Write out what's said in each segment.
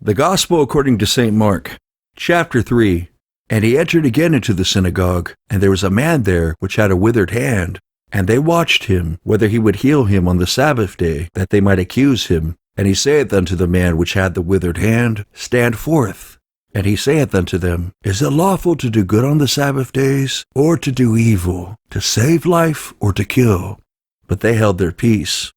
The Gospel according to St. Mark, chapter 3. And he entered again into the synagogue, and there was a man there which had a withered hand. And they watched him, whether he would heal him on the Sabbath day, that they might accuse him. And he saith unto the man which had the withered hand, Stand forth. And he saith unto them, Is it lawful to do good on the Sabbath days, or to do evil, to save life, or to kill? But they held their peace.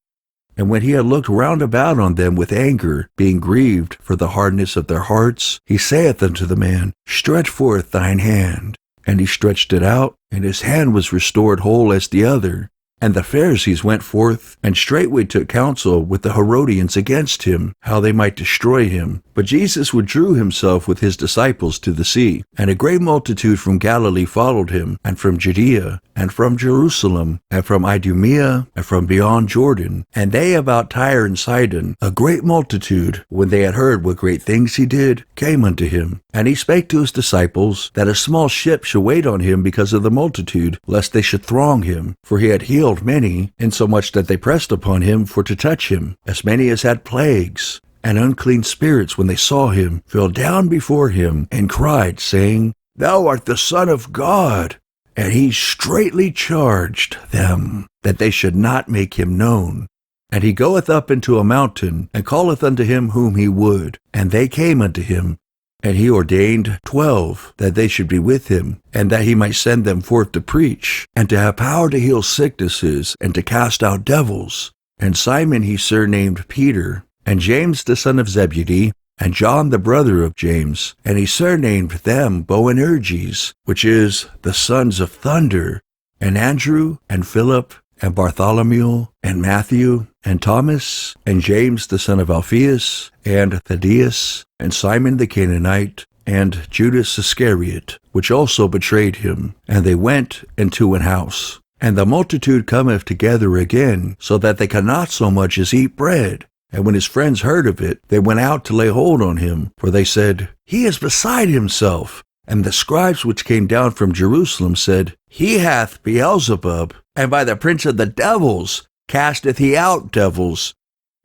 And when he had looked round about on them with anger, being grieved for the hardness of their hearts, he saith unto the man, Stretch forth thine hand. And he stretched it out, and his hand was restored whole as the other. And the Pharisees went forth, and straightway took counsel with the Herodians against him, how they might destroy him. But Jesus withdrew himself with his disciples to the sea. And a great multitude from Galilee followed him, and from Judaea, and from Jerusalem, and from Idumaea, and from beyond Jordan. And they about Tyre and Sidon, a great multitude, when they had heard what great things he did, came unto him. And he spake to his disciples, that a small ship should wait on him because of the multitude, lest they should throng him. For he had healed many, insomuch that they pressed upon him for to touch him, as many as had plagues. And unclean spirits, when they saw him, fell down before him, and cried, saying, Thou art the Son of God. And he straitly charged them, that they should not make him known. And he goeth up into a mountain, and calleth unto him whom he would. And they came unto him. And he ordained 12, that they should be with him, and that he might send them forth to preach, and to have power to heal sicknesses, and to cast out devils. And Simon he surnamed Peter, and James the son of Zebedee, and John the brother of James, and he surnamed them Boanerges, which is the sons of thunder, and Andrew, and Philip, and Bartholomew, and Matthew, and Thomas, and James the son of Alphaeus, and Thaddaeus, and Simon the Canaanite, and Judas Iscariot, which also betrayed him. And they went into an house. And the multitude cometh together again, so that they cannot so much as eat bread. And when his friends heard of it, they went out to lay hold on him, for they said, He is beside himself. And the scribes which came down from Jerusalem said, He hath Beelzebub, and by the prince of the devils casteth he out devils.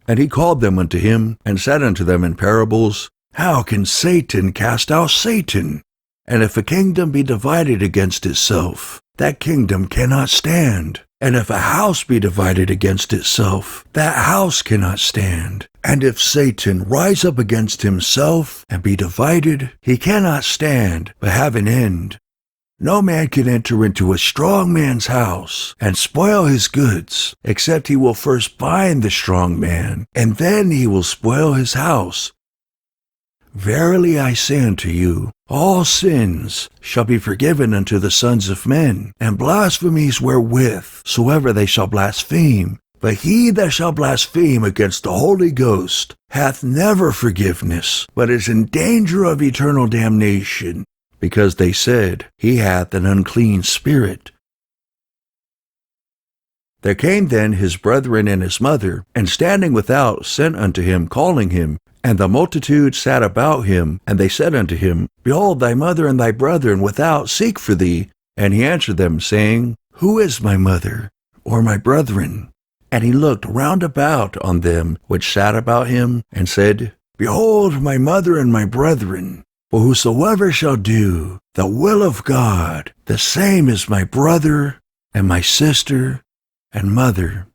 And he called them unto him, and said unto them in parables, How can Satan cast out Satan? And if a kingdom be divided against itself, that kingdom cannot stand. And if a house be divided against itself, that house cannot stand. And if Satan rise up against himself and be divided, he cannot stand, but have an end. No man can enter into a strong man's house and spoil his goods, except he will first bind the strong man, and then he will spoil his house. Verily I say unto you, all sins shall be forgiven unto the sons of men, and blasphemies wherewith soever they shall blaspheme. But he that shall blaspheme against the Holy Ghost hath never forgiveness, but is in danger of eternal damnation, because they said, He hath an unclean spirit. There came then his brethren and his mother, and standing without sent unto him, calling him. And the multitude sat about him, and they said unto him, Behold, thy mother and thy brethren without seek for thee. And he answered them, saying, Who is my mother, or my brethren? And he looked round about on them which sat about him, and said, Behold, my mother and my brethren. For whosoever shall do the will of God, the same is my brother, and my sister, and mother.